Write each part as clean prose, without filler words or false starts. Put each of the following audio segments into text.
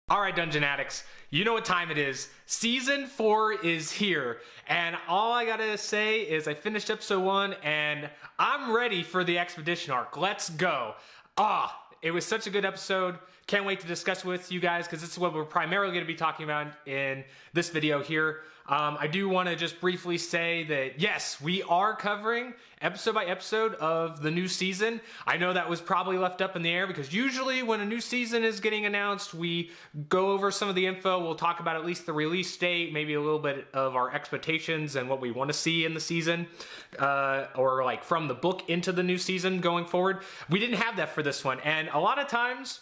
All right, Dungeon Addicts, you know what time it is. Season 4 is here, and all I gotta say is I finished episode 1, and I'm ready for the expedition arc. Let's go. It was such a good episode. Can't wait to discuss with you guys, because this is what we're primarily going to be talking about in this video here. I do want to just briefly say that, yes, we are covering episode by episode of the new season. I know that was probably left up in the air, because usually when a new season is getting announced, we go over some of the info. We'll talk about at least the release date, maybe a little bit of our expectations and what we want to see in the season, or like from the book into the new season going forward. We didn't have that for this one, and a lot of times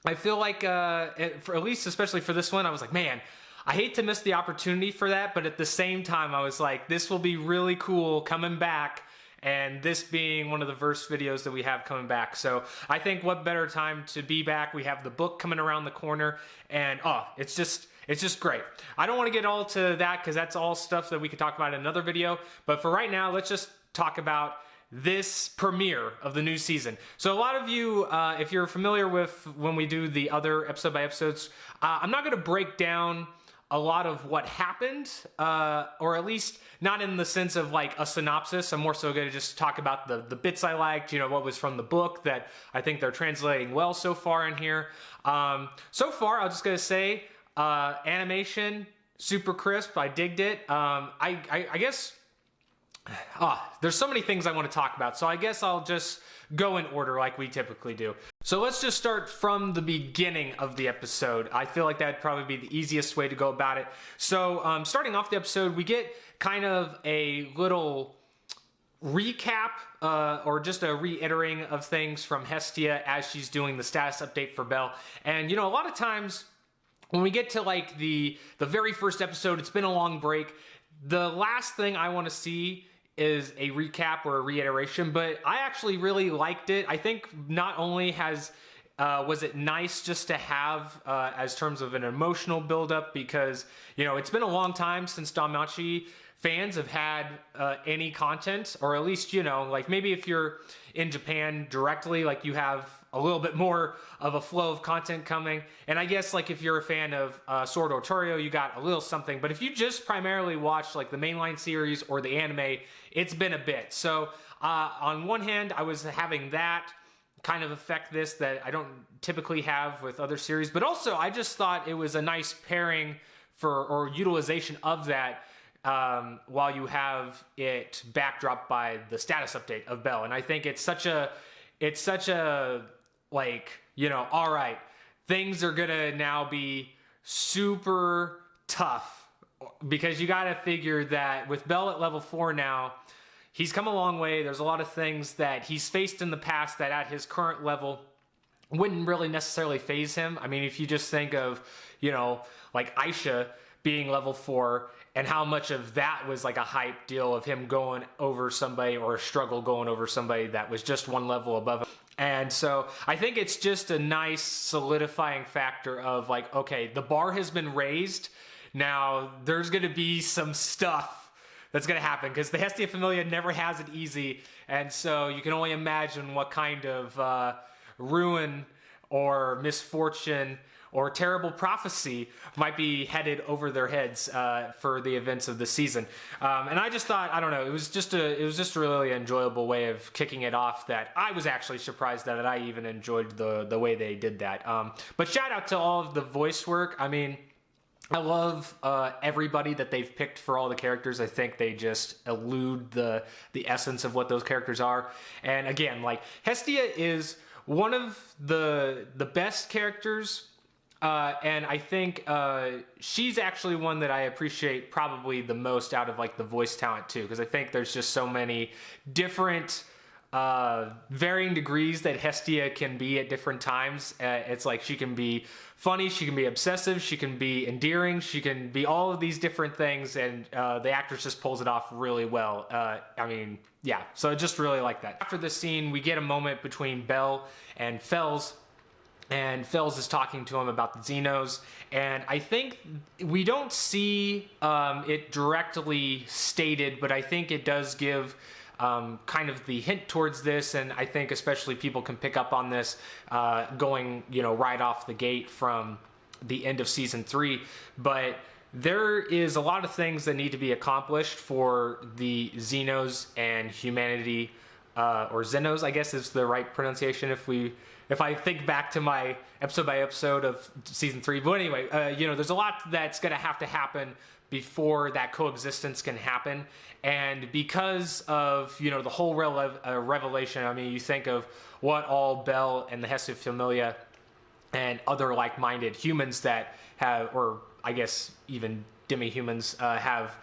I feel like, for at least especially for this one, I was like, man, I hate to miss the opportunity for that, but at the same time, I was like, this will be really cool coming back, and this being one of the first videos that we have coming back. So I think what better time to be back. We have the book coming around the corner, and it's just great. I don't want to get all to that, because that's all stuff that we could talk about in another video, but for right now, let's just talk about this premiere of the new season. So a lot of you, if you're familiar with when we do the other episode by episodes, I'm not going to break down a lot of what happened, or at least not in the sense of like a synopsis. I'm more so going to just talk about the bits I liked, you know, what was from the book that I think they're translating well so far in here. So far, I'm just going to say, animation, super crisp. I digged it. I guess there's so many things I want to talk about, so I guess I'll just go in order like we typically do. So let's just start from the beginning of the episode. I feel like that'd probably be the easiest way to go about it. So starting off the episode, we get kind of a little recap, or just a reiterating of things from Hestia as she's doing the status update for Belle. And you know, a lot of times when we get to like the very first episode, it's been a long break. The last thing I want to see is a recap or a reiteration, but I actually really liked it. I think not only was it nice just to have as terms of an emotional buildup, because you know it's been a long time since Danmachi fans have had any content, or at least, you know, like maybe if you're in Japan directly, like you have a little bit more of a flow of content coming. And I guess like if you're a fan of Sword Art Arario, you got a little something. But if you just primarily watch like the mainline series or the anime, it's been a bit. So on one hand, I was having that kind of affect this that I don't typically have with other series. But also, I just thought it was a nice pairing or utilization of that, while you have it backdrop by the status update of Belle. And I think it's such a like, you know, all right, things are gonna now be super tough, because you gotta figure that with Belle at level 4 now, he's come a long way. There's a lot of things that he's faced in the past that at his current level wouldn't really necessarily faze him. I mean, if you just think of, you know, like Aisha being level 4, and how much of that was like a hype deal of him going over somebody, or a struggle going over somebody that was just one level above him. And so I think it's just a nice solidifying factor of like, okay, the bar has been raised. Now there's going to be some stuff that's going to happen, because the Hestia Familia never has it easy. And so you can only imagine what kind of ruin or misfortune or terrible prophecy might be headed over their heads for the events of the season. And I just thought, I don't know, it was just a really enjoyable way of kicking it off, that I was actually surprised that I even enjoyed the way they did that. But shout out to all of the voice work. I mean, I love everybody that they've picked for all the characters. I think they just elude the essence of what those characters are. And again, like, Hestia is one of the best characters, and I think she's actually one that I appreciate probably the most out of like the voice talent too, because I think there's just so many different varying degrees that Hestia can be at different times. It's like she can be funny, she can be obsessive, she can be endearing, she can be all of these different things, and the actress just pulls it off really well. I mean, yeah, so I just really like that. After this scene, we get a moment between Belle and Fels, and Fels is talking to him about the Xenos, and I think we don't see it directly stated, but I think it does give kind of the hint towards this, and I think especially people can pick up on this going, you know, right off the gate from the end of season 3, but there is a lot of things that need to be accomplished for the Xenos and humanity, or Xenos, I guess is the right pronunciation if I think back to my episode by episode of season 3. But anyway, there's a lot that's going to happen before that coexistence can happen. And because of, the whole revelation, I mean, you think of what all Bell and the Hesse Familia and other like-minded humans that have, or I guess even demi-humans have,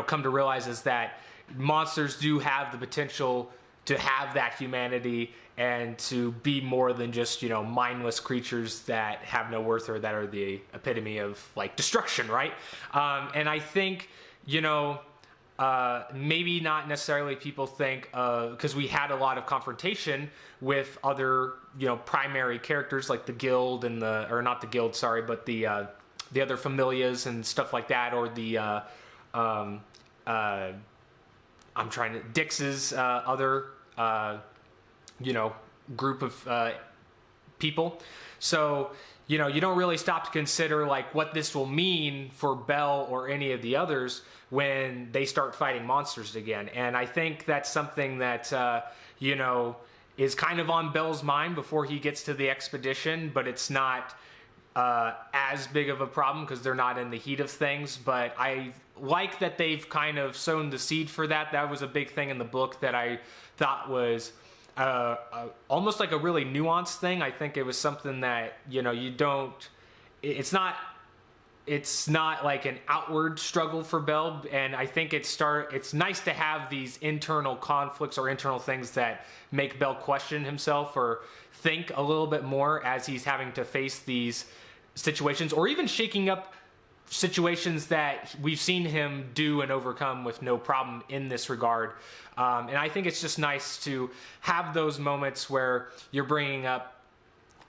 come to realize is that monsters do have the potential to have that humanity and to be more than just, mindless creatures that have no worth or that are the epitome of like destruction, right? And I think, maybe not necessarily people think, because we had a lot of confrontation with other, primary characters like the guild and or not the guild, sorry, but the other familias and stuff like that, or the, Dix's other, group of people. So, you don't really stop to consider like what this will mean for Bell or any of the others when they start fighting monsters again. And I think that's something that, is kind of on Bell's mind before he gets to the expedition, but it's not as big of a problem because they're not in the heat of things. But I like that they've kind of sown the seed for that. That was a big thing in the book that I thought was almost like a really nuanced thing. I think it was something that, it's not like an outward struggle for Bell, and I think it's nice to have these internal conflicts or internal things that make Bell question himself or think a little bit more as he's having to face these situations, or even shaking up situations that we've seen him do and overcome with no problem in this regard. And I think it's just nice to have those moments where you're bringing up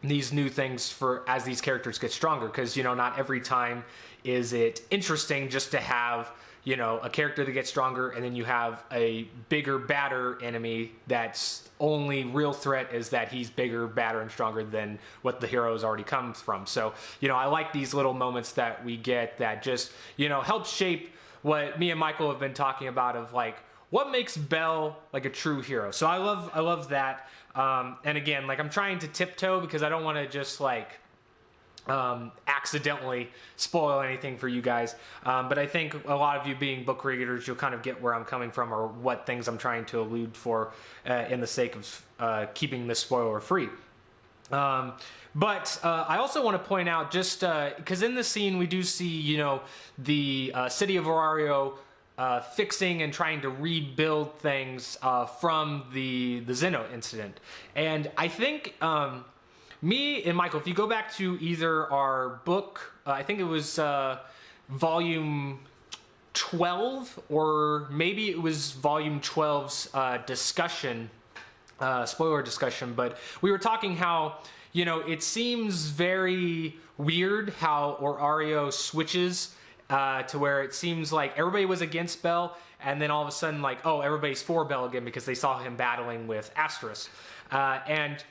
these new things as these characters get stronger, because not every time is it interesting just to have a character that gets stronger and then you have a bigger, badder enemy that's only real threat is that he's bigger, badder, and stronger than what the hero has already come from. So I like these little moments that we get that just help shape what me and Michael have been talking about of like what makes Bell like a true hero. So I love that. And again, like I'm trying to tiptoe because I don't want to just like accidentally spoil anything for you guys. But I think a lot of you being book readers, you'll kind of get where I'm coming from or what things I'm trying to allude for in the sake of keeping this spoiler free. But I also want to point out just because in this scene we do see, the city of Arario fixing and trying to rebuild things from the Xeno incident. And I think me and Michael, if you go back to either our book, I think it was volume 12, or maybe it was volume 12's discussion, spoiler discussion, but we were talking how, it seems very weird how Arario switches to where it seems like everybody was against Bell, and then all of a sudden, like, oh, everybody's for Bell again because they saw him battling with Asterisk. And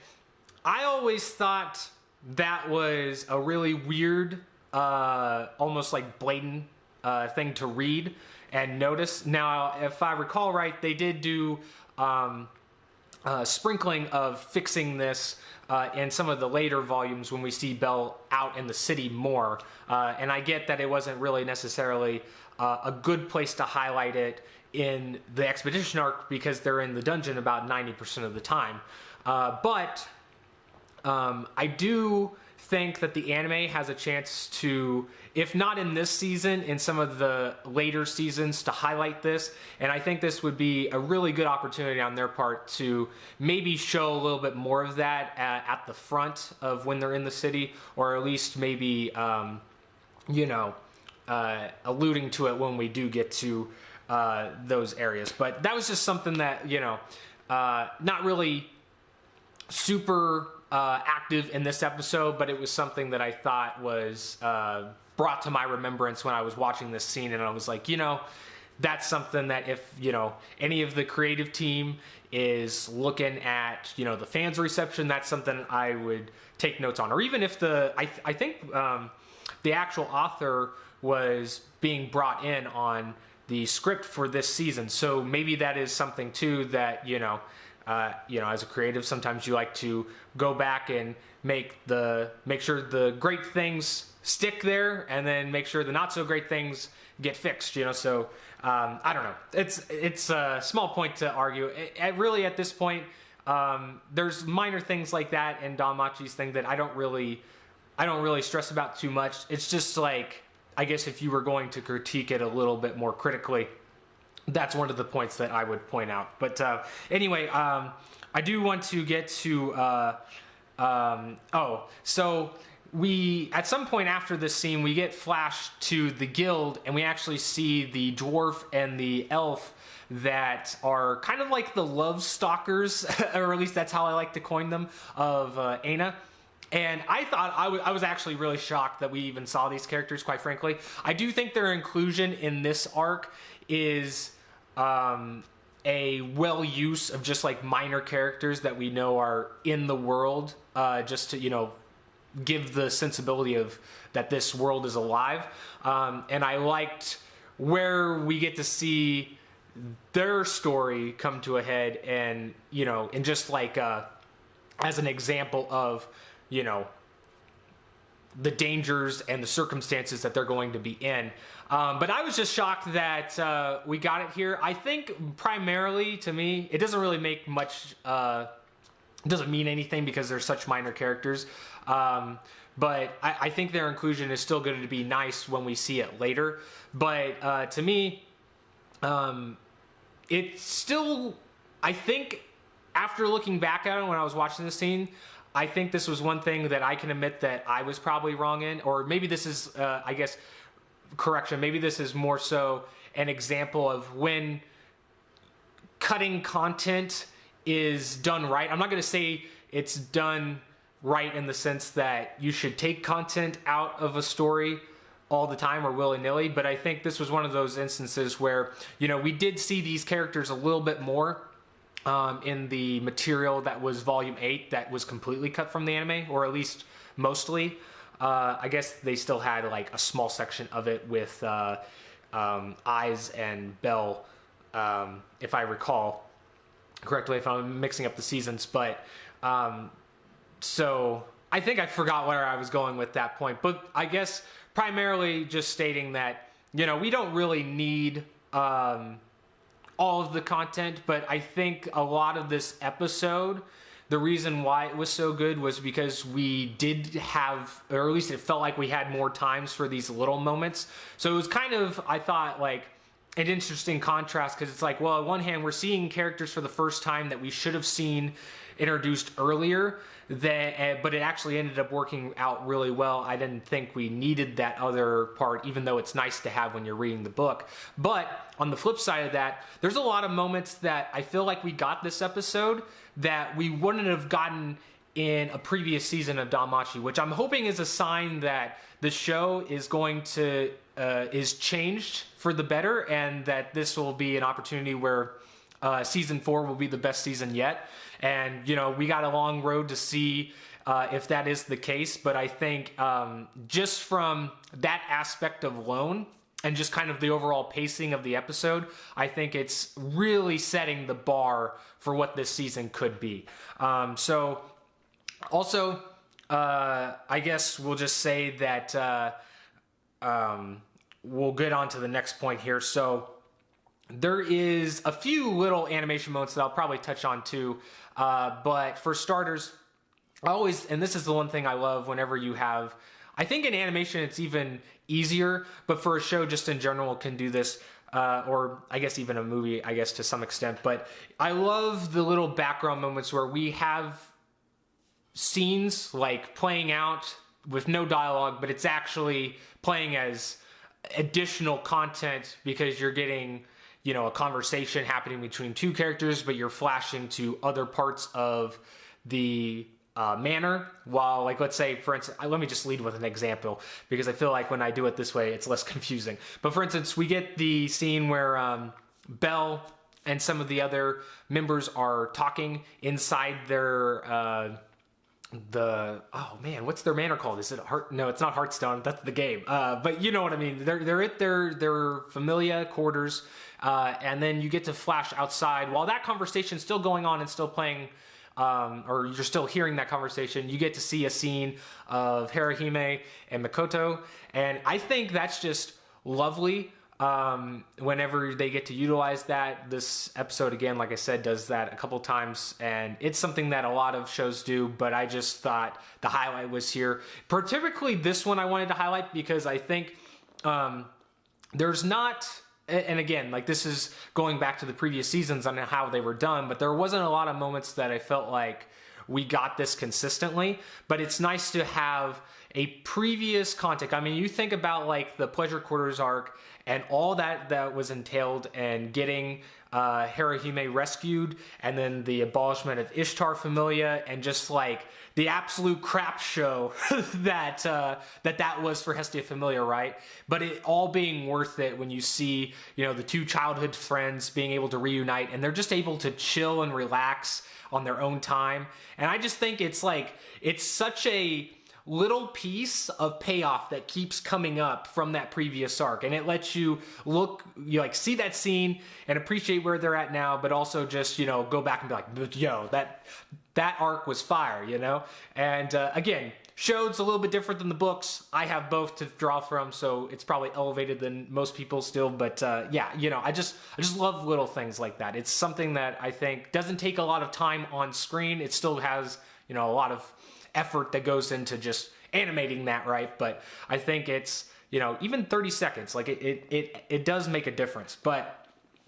I always thought that was a really weird, almost like blatant thing to read and notice. Now, if I recall right, they did do sprinkling of fixing this in some of the later volumes when we see Bell out in the city more. And I get that it wasn't really necessarily a good place to highlight it in the expedition arc because they're in the dungeon about 90% of the time. But I do think that the anime has a chance to, if not in this season, in some of the later seasons to highlight this. And I think this would be a really good opportunity on their part to maybe show a little bit more of that at the front of when they're in the city, or at least maybe, alluding to it when we do get to those areas. But that was just something that, not really super active in this episode, but it was something that I thought was brought to my remembrance when I was watching this scene, and I was like, that's something that if, any of the creative team is looking at, the fans' reception, that's something I would take notes on. Or even if I think the actual author was being brought in on the script for this season. So maybe that is something too that, as a creative, sometimes you like to go back and make sure the great things stick there, and then make sure the not so great things get fixed. So I don't know. It's a small point to argue. Really, at this point, there's minor things like that in Danmachi's thing that I don't really stress about too much. It's just like, I guess if you were going to critique it a little bit more critically, that's one of the points that I would point out. But anyway, I do want to get to so we, at some point after this scene, we get flashed to the guild, and we actually see the dwarf and the elf that are kind of like the love stalkers, or at least that's how I like to coin them, of Aina. And I thought, I was actually really shocked that we even saw these characters, quite frankly. I do think their inclusion in this arc is a well use of just like minor characters that we know are in the world, just to, give the sensibility of that this world is alive. And I liked where we get to see their story come to a head, and, and just like as an example of, the dangers and the circumstances that they're going to be in. But I was just shocked that we got it here. I think primarily, to me, it doesn't really make much, it doesn't mean anything because they're such minor characters. But I think their inclusion is still going to be nice when we see it later. But to me, it's still, I think, after looking back at it when I was watching the scene, I think this was one thing that I can admit that I was probably wrong in. Or maybe this is, I guess, correction. Maybe this is more so an example of when cutting content is done right. I'm not going to say it's done right in the sense that you should take content out of a story all the time or willy-nilly, but I think this was one of those instances where, we did see these characters a little bit more in the material that was volume 8 that was completely cut from the anime, or at least mostly. I guess they still had like a small section of it with Eyes and Bell, if I recall correctly, if I'm mixing up the seasons. But so I think I forgot where I was going with that point. But I guess primarily just stating that, we don't really need all of the content, but I think a lot of this episode, the reason why it was so good was because we did have, or at least it felt like we had more times for these little moments. So it was kind of, I thought, like an interesting contrast, because it's like, well, on one hand, we're seeing characters for the first time that we should have seen introduced earlier, but it actually ended up working out really well. I didn't think we needed that other part, even though it's nice to have when you're reading the book. But on the flip side of that, there's a lot of moments that I feel like we got this episode that we wouldn't have gotten in a previous season of Danmachi, which I'm hoping is a sign that the show is going to is changed for the better, and that this will be an opportunity where season 4 will be the best season yet. And, we got a long road to see if that is the case. But I think just from that aspect alone, and just kind of the overall pacing of the episode, I think it's really setting the bar for what this season could be. So also, I guess we'll just say that we'll get on to the next point here. So there is a few little animation moments that I'll probably touch on too. But for starters, and this is the one thing I love whenever you have, I think in animation it's even easier, but for a show just in general can do this, or I guess even a movie, I guess to some extent. But I love the little background moments where we have scenes like playing out with no dialogue, but it's actually playing as additional content because you're getting, a conversation happening between two characters, but you're flashing to other parts of the manner. While, like, let's say, for instance, let me just lead with an example, because I feel like when I do it this way, it's less confusing. But for instance, we get the scene where Belle and some of the other members are talking inside their oh man, what's their manor called? Is it Heart? No, it's not Hearthstone. That's the game. But you know what I mean. They're at their familia quarters, and then you get to flash outside while that conversation's still going on and still playing. Or you're still hearing that conversation, you get to see a scene of Harahime and Makoto, and I think that's just lovely. Whenever they get to utilize that, this episode again, like I said, does that a couple times, and it's something that a lot of shows do, but I just thought the highlight was here. Particularly this one I wanted to highlight because I think there's not, and again, like this is going back to the previous seasons on how they were done, but there wasn't a lot of moments that I felt like we got this consistently, but it's nice to have a previous context. I mean, you think about like the Pleasure Quarters arc and all that was entailed, and getting Harahime rescued, and then the abolishment of Ishtar Familia, and just like the absolute crap show that was for Hestia Familia, right? But it all being worth it when you see, you know, the two childhood friends being able to reunite, and they're just able to chill and relax on their own time. And I just think it's like, it's such a little piece of payoff that keeps coming up from that previous arc, and it lets you look, you like see that scene and appreciate where they're at now, but also just, you know, go back and be like, yo, that arc was fire, you know. And again, show's a little bit different than the books. I have both to draw from, so it's probably elevated than most people still, but yeah, you know, I just love little things like that. It's something that I think doesn't take a lot of time on screen. It still has, you know, a lot of effort that goes into just animating that, right? But I think it's, you know, even 30 seconds, like it does make a difference. But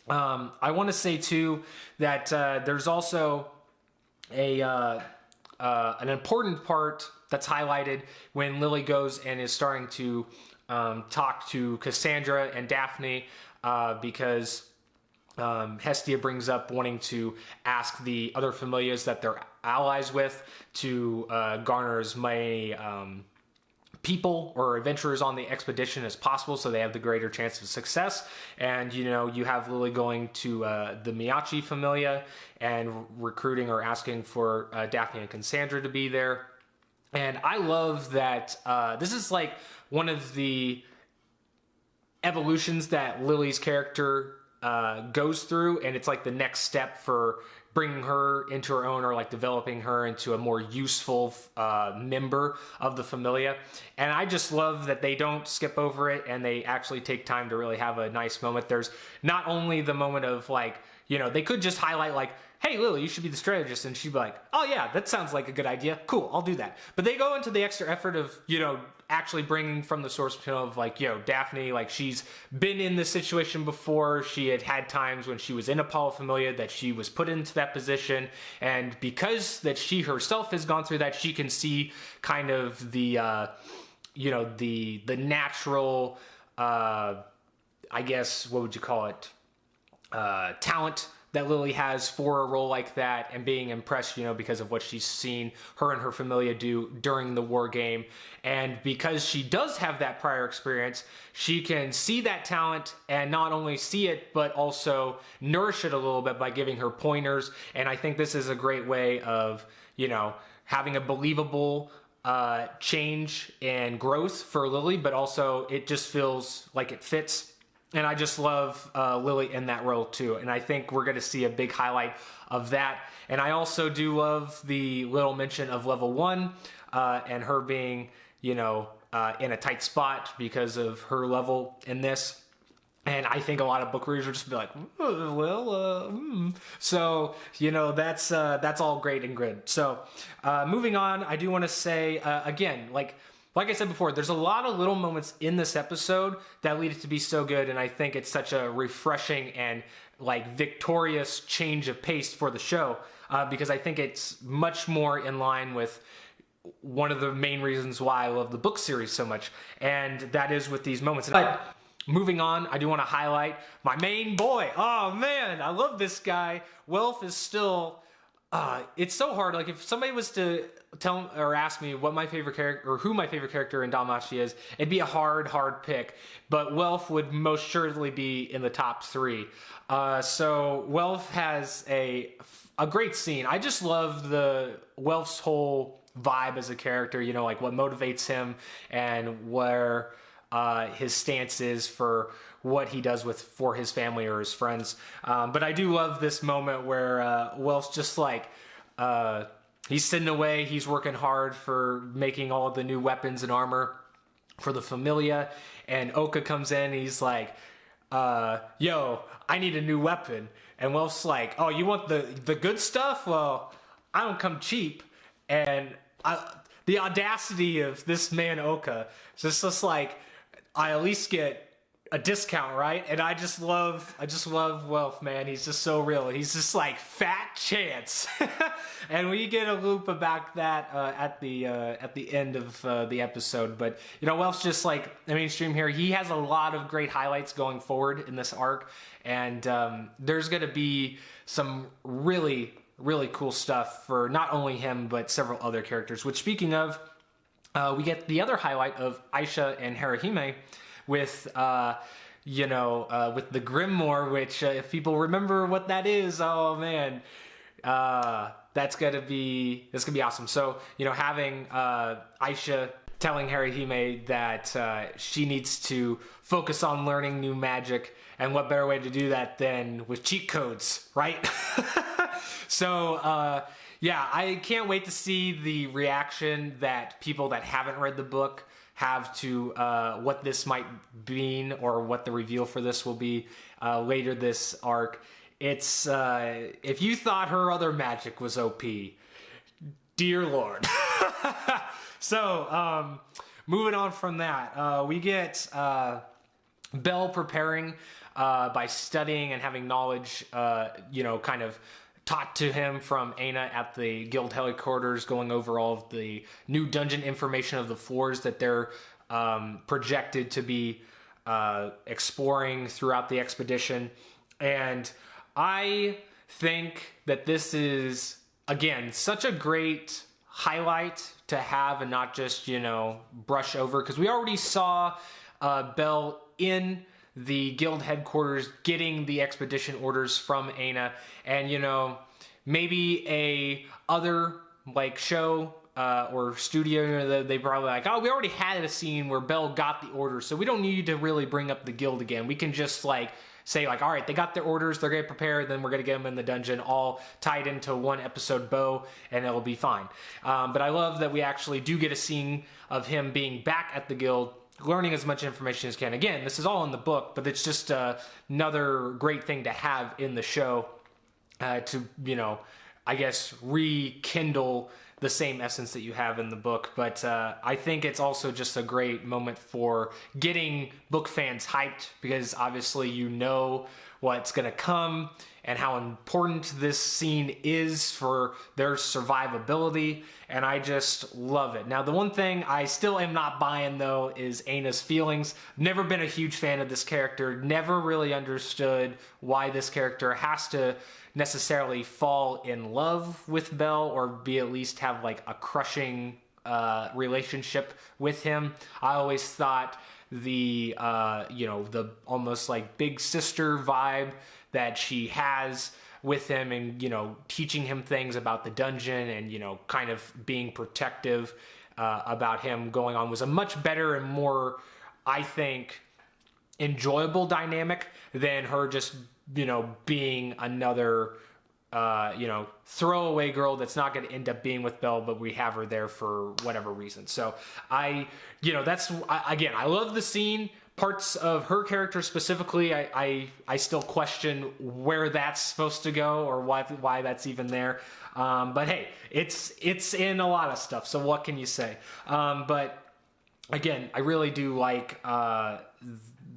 I want to say too that there's also an important part that's highlighted when Lily goes and is starting to talk to Cassandra and Daphne, because Hestia brings up wanting to ask the other familias that they're allies with to garner as many people or adventurers on the expedition as possible, so they have the greater chance of success. And you know, you have Lily going to the Miyachi Familia and recruiting or asking for Daphne and Cassandra to be there. And I love that this is like one of the evolutions that Lily's character goes through, and it's like the next step for bringing her into her own, or like developing her into a more useful member of the familia. And I just love that they don't skip over it, and they actually take time to really have a nice moment. There's not only the moment of like, you know, they could just highlight like, hey Lily, you should be the strategist, and she'd be like, oh yeah, that sounds like a good idea, cool, I'll do that. But they go into the extra effort of, you know, actually bringing from the source material of like, you know, Daphne, like she's been in this situation before. She had times when she was in Apollo Familia that she was put into that position, and because that she herself has gone through that, she can see kind of the you know, the natural I guess, what would you call it, talent that Lily has for a role like that, and being impressed, you know, because of what she's seen her and her familia do during the war game. And because she does have that prior experience, she can see that talent, and not only see it, but also nourish it a little bit by giving her pointers. And I think this is a great way of, you know, having a believable change and growth for Lily, but also it just feels like it fits. And I just love Lily in that role too. And I think we're going to see a big highlight of that. And I also do love the little mention of level 1 and her being, you know, in a tight spot because of her level in this. And I think a lot of book readers will just be like, So, you know, that's all great and good. So moving on, I do want to say, again, like I said before, there's a lot of little moments in this episode that lead it to be so good, and I think it's such a refreshing and like victorious change of pace for the show, because I think it's much more in line with one of the main reasons why I love the book series so much, and that is with these moments. But moving on, I do want to highlight my main boy. Oh man, I love this guy. Welf is still... it's so hard. Like if somebody was to tell or ask me what my favorite character or who my favorite character in Danmachi is, it'd be a hard pick. But Welf would most surely be in the top 3. So Welf has a great scene. I just love the Welf's whole vibe as a character, you know, like what motivates him and where his stance is for what he does for his family or his friends. But I do love this moment where Welf's just like, he's sitting away, he's working hard for making all of the new weapons and armor for the Familia, and Oka comes in, he's like, yo, I need a new weapon. And Welf's like, oh, you want the good stuff? Well, I don't come cheap. And the audacity of this man Oka, it's just like, I at least get a discount, right? And I just love Welf, man. He's just so real. He's just like fat chance. And we get a loop about that at the end of the episode. But you know, Welf's just like the mainstream here. He has a lot of great highlights going forward in this arc, and there's going to be some really cool stuff for not only him but several other characters. Which, speaking of, we get the other highlight of Aisha and Harahime with with the Grimoire, which if people remember what that is, oh man, that's gonna be awesome. So, you know, having Aisha telling Harahime that she needs to focus on learning new magic, and what better way to do that than with cheat codes, right? So yeah, I can't wait to see the reaction that people that haven't read the book have to what this might mean, or what the reveal for this will be later this arc. It's if you thought her other magic was OP, dear Lord. So moving on from that, we get Belle preparing by studying and having knowledge, kind of taught to him from Aina at the guild headquarters, going over all of the new dungeon information of the floors that they're projected to be exploring throughout the expedition. And I think that this is, again, such a great highlight to have and not just, brush over, because we already saw Belle in the guild headquarters getting the expedition orders from Aina, and maybe a other show or studio, they probably like, oh, we already had a scene where Belle got the orders, so we don't need to really bring up the guild again. We can just say all right, they got their orders, they're gonna prepare, then we're gonna get them in the dungeon, all tied into one episode bow, and it'll be fine. But I love that we actually do get a scene of him being back at the guild, learning as much information as can. Again, this is all in the book, but it's just another great thing to have in the show to, I guess, rekindle the same essence that you have in the book. But I think it's also just a great moment for getting book fans hyped, because obviously what's going to come and how important this scene is for their survivability, and I just love it. Now, the one thing I still am not buying, though, is Aina's feelings. Never been a huge fan of this character, never really understood why this character has to necessarily fall in love with Belle, or be at least have a crushing relationship with him. I always thought the almost big sister vibe that she has with him, and teaching him things about the dungeon, and kind of being protective about him going on, was a much better and more, I think, enjoyable dynamic than her just being another throwaway girl that's not going to end up being with Belle, but we have her there for whatever reason. So I love the scene. Parts of her character specifically, I still question where that's supposed to go, or why that's even there. But hey, it's in a lot of stuff, so what can you say? But again, I really do like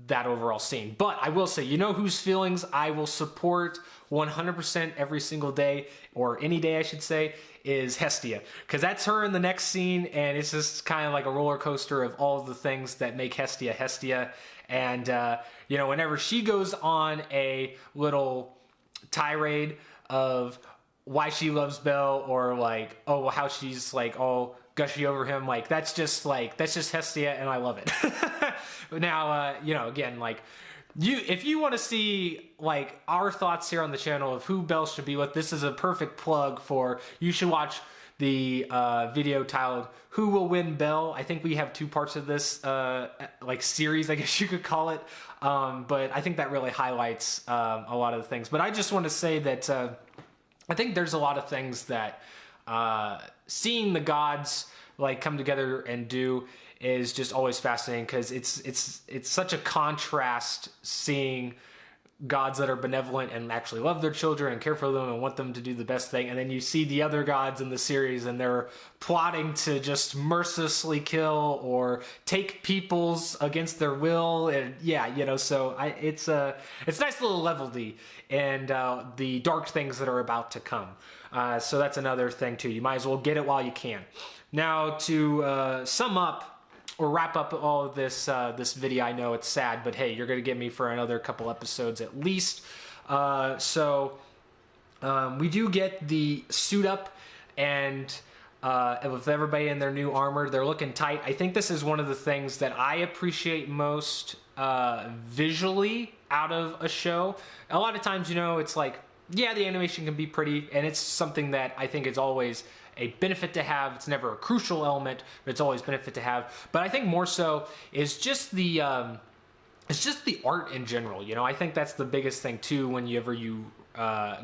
that overall scene. But I will say, whose feelings I will support 100% every single day, or any day I should say, is Hestia, because that's her in the next scene, and it's just kind of like a roller coaster of all of the things that make Hestia. And whenever she goes on a little tirade of why she loves Belle, or how she's all gushy over him, that's just Hestia, and I love it. Now, again, if you want to see our thoughts here on the channel of who Belle should be with, this is a perfect plug for, you should watch the video titled "Who Will Win Bell." I think we have 2 parts of this like series, I guess you could call it. But I think that really highlights a lot of the things. But I just want to say that I think there's a lot of things that seeing the gods like come together and do is just always fascinating, because it's such a contrast seeing gods that are benevolent and actually love their children and care for them and want them to do the best thing, and then you see the other gods in the series and they're plotting to just mercilessly kill or take people's against their will. And so it's a nice little levity and the dark things that are about to come. So that's another thing too. You might as well get it while you can. Now, to sum up or wrap up all of this this video, I know it's sad, but hey, you're going to get me for another couple episodes at least. We do get the suit up, and with everybody in their new armor, they're looking tight. I think this is one of the things that I appreciate most visually out of a show. A lot of times, it's like, yeah, the animation can be pretty, and it's something that I think is always a benefit to have. It's never a crucial element, but it's always a benefit to have. But I think more so is just the it's just the art in general. I think that's the biggest thing too whenever you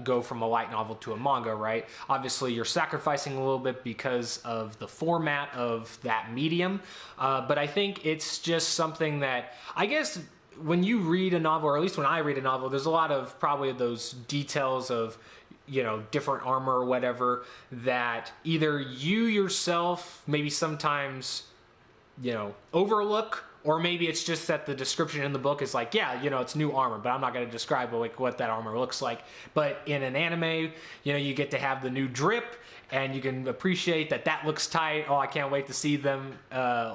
go from a light novel to a manga, right? Obviously you're sacrificing a little bit because of the format of that medium, but I think it's just something that, I guess, when you read a novel, or at least when I read a novel, there's a lot of probably those details of different armor or whatever that either you yourself maybe sometimes, overlook, or maybe it's just that the description in the book is like, yeah, it's new armor, but I'm not going to describe like what that armor looks like. But in an anime, you get to have the new drip, and you can appreciate that looks tight. Oh, I can't wait to see them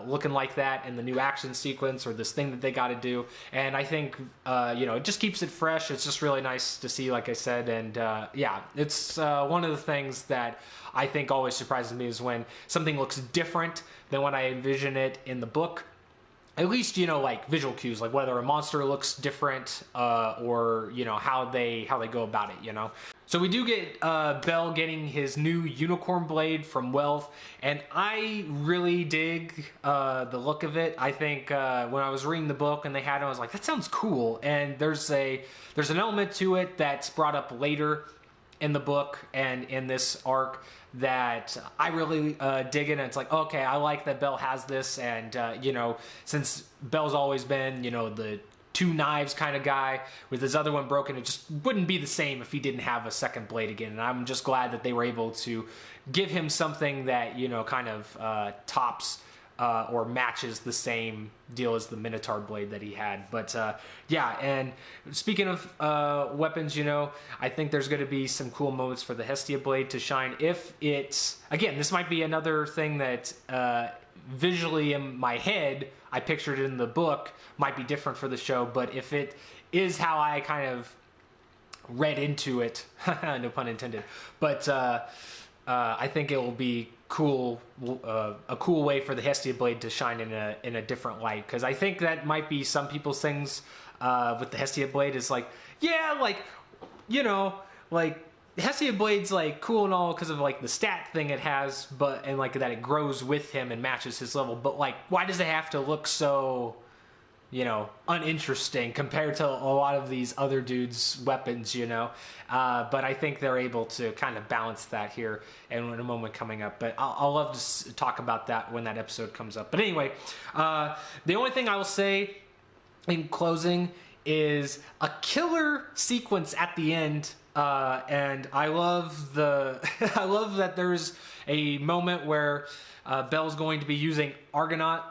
looking like that in the new action sequence or this thing that they got to do. And I think, it just keeps it fresh. It's just really nice to see, like I said. And it's one of the things that I think always surprises me is when something looks different than when I envision it in the book. At least, like visual cues, like whether a monster looks different or, how they go about it, So we do get Bell getting his new unicorn blade from Wealth, and I really dig the look of it. I think when I was reading the book and they had it, I was like, that sounds cool. And there's an element to it that's brought up later in the book and in this arc that I really dig in. It's like, okay, I like that Bell has this, and since Bell's always been, the 2 knives kind of guy, with his other one broken, it just wouldn't be the same if he didn't have a second blade again. And I'm just glad that they were able to give him something that kind of tops or matches the same deal as the Minotaur blade that he had. But and speaking of weapons, I think there's going to be some cool moments for the Hestia blade to shine. If it's, again, this might be another thing that visually in my head I pictured it in the book, might be different for the show, but if it is how I kind of read into it, no pun intended, but I think it will be cool, a cool way for the Hestia blade to shine in a different light, because I think that might be some people's things with the Hestia blade is like, yeah, like, like the Hestia blade's like cool and all because of like the stat thing it has, but and like that it grows with him and matches his level, but like, why does it have to look so uninteresting compared to a lot of these other dudes' weapons, but I think they're able to kind of balance that here in a moment coming up. But I'll love to talk about that when that episode comes up. But anyway, the only thing I will say in closing is a killer sequence at the end, and I love I love that there's a moment where Bell's going to be using Argonaut.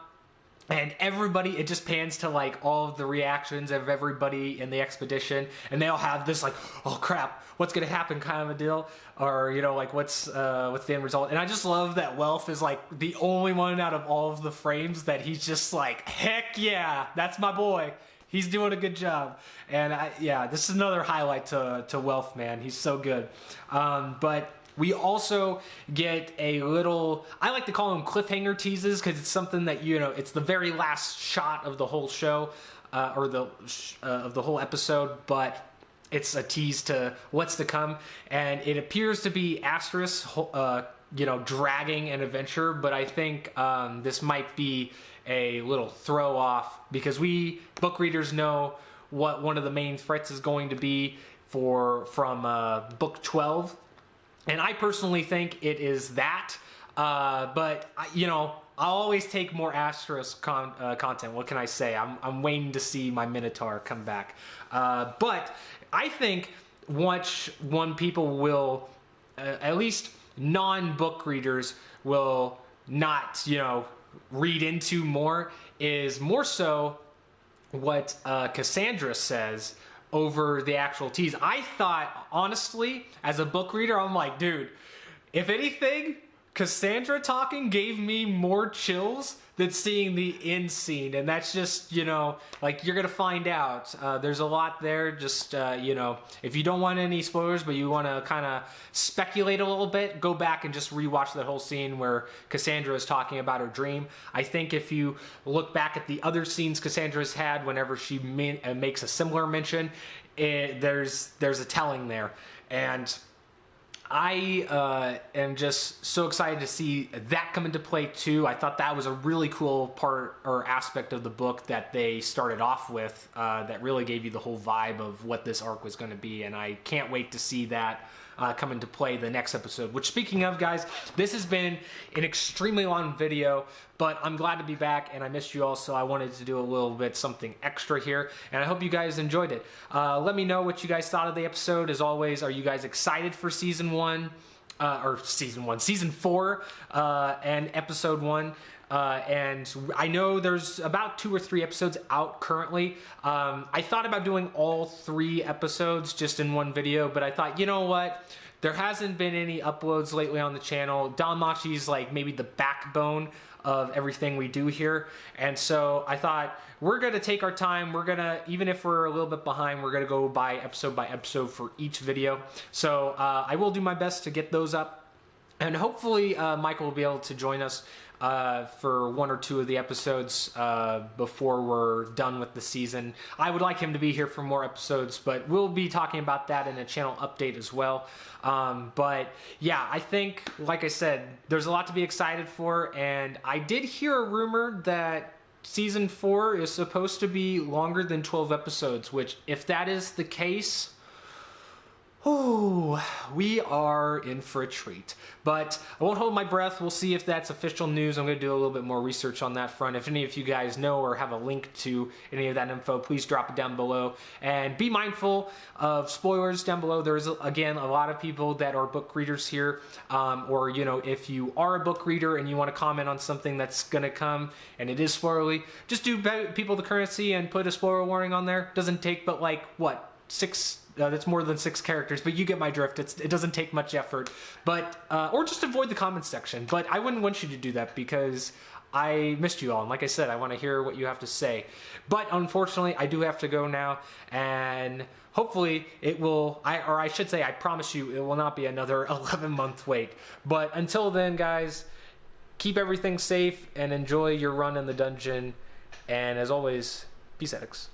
And everybody, it just pans to like all of the reactions of everybody in the expedition, and they all have this like, oh crap, what's gonna happen kind of a deal, or like what's the end result. And I just love that Wealth is like the only one out of all of the frames that he's just like, heck yeah, that's my boy. He's doing a good job. And this is another highlight to Wealth, man. He's so good. But we also get a little, I like to call them cliffhanger teases, because it's something that, it's the very last shot of the whole show, or of the whole episode, but it's a tease to what's to come. And it appears to be Asteris dragging an adventure, but I think this might be a little throw off because we book readers know what one of the main threats is going to be from book 12, and I personally think it is that. But I'll always take more Asterisk content. What can I say? I'm waiting to see my Minotaur come back. But I think one people will, at least non-book readers, will not, read into more is more so what Cassandra says over the actual tease. I thought, honestly, as a book reader, I'm like, dude, if anything, Cassandra talking gave me more chills than seeing the end scene, and that's just, like, you're gonna find out. There's a lot there, just, if you don't want any spoilers, but you want to kind of speculate a little bit, go back and just rewatch that whole scene where Cassandra is talking about her dream. I think if you look back at the other scenes Cassandra's had whenever she makes a similar mention, there's a telling there, and I am just so excited to see that come into play too. I thought that was a really cool part or aspect of the book that they started off with that really gave you the whole vibe of what this arc was going to be, and I can't wait to see that come into play the next episode. Which, speaking of, guys, this has been an extremely long video, but I'm glad to be back, and I missed you all, so I wanted to do a little bit something extra here, and I hope you guys enjoyed it. Let me know what you guys thought of the episode. As always, are you guys excited for season 4 and episode 1? And I know there's about 2 or 3 episodes out currently. I thought about doing all 3 episodes just in one video, but I thought, you know what? There hasn't been any uploads lately on the channel. Danmachi's like maybe the backbone of everything we do here. And so I thought we're going to take our time. We're going to, even if we're a little bit behind, we're going to go by episode for each video. So I will do my best to get those up. And hopefully Michael will be able to join us for 1 or 2 of the episodes before we're done with the season. I would like him to be here for more episodes, but we'll be talking about that in a channel update as well. But yeah, I think, like I said, there's a lot to be excited for, and I did hear a rumor that season 4 is supposed to be longer than 12 episodes, which, if that is the case, oh, we are in for a treat. But I won't hold my breath. We'll see if that's official news. I'm going to do a little bit more research on that front. If any of you guys know or have a link to any of that info, please drop it down below. And be mindful of spoilers down below. There's, again, a lot of people that are book readers here. Or, if you are a book reader and you want to comment on something that's going to come and it is spoilery, just do People the Currency and put a spoiler warning on there. Doesn't take but, like, what, 6... that's more than 6 characters, but you get my drift. It doesn't take much effort, but or just avoid the comments section. But I wouldn't want you to do that because I missed you all, and like I said, I want to hear what you have to say. But unfortunately, I do have to go now, and hopefully it will. I should say, I promise you, it will not be another 11-month wait. But until then, guys, keep everything safe and enjoy your run in the dungeon. And as always, peace, addicts.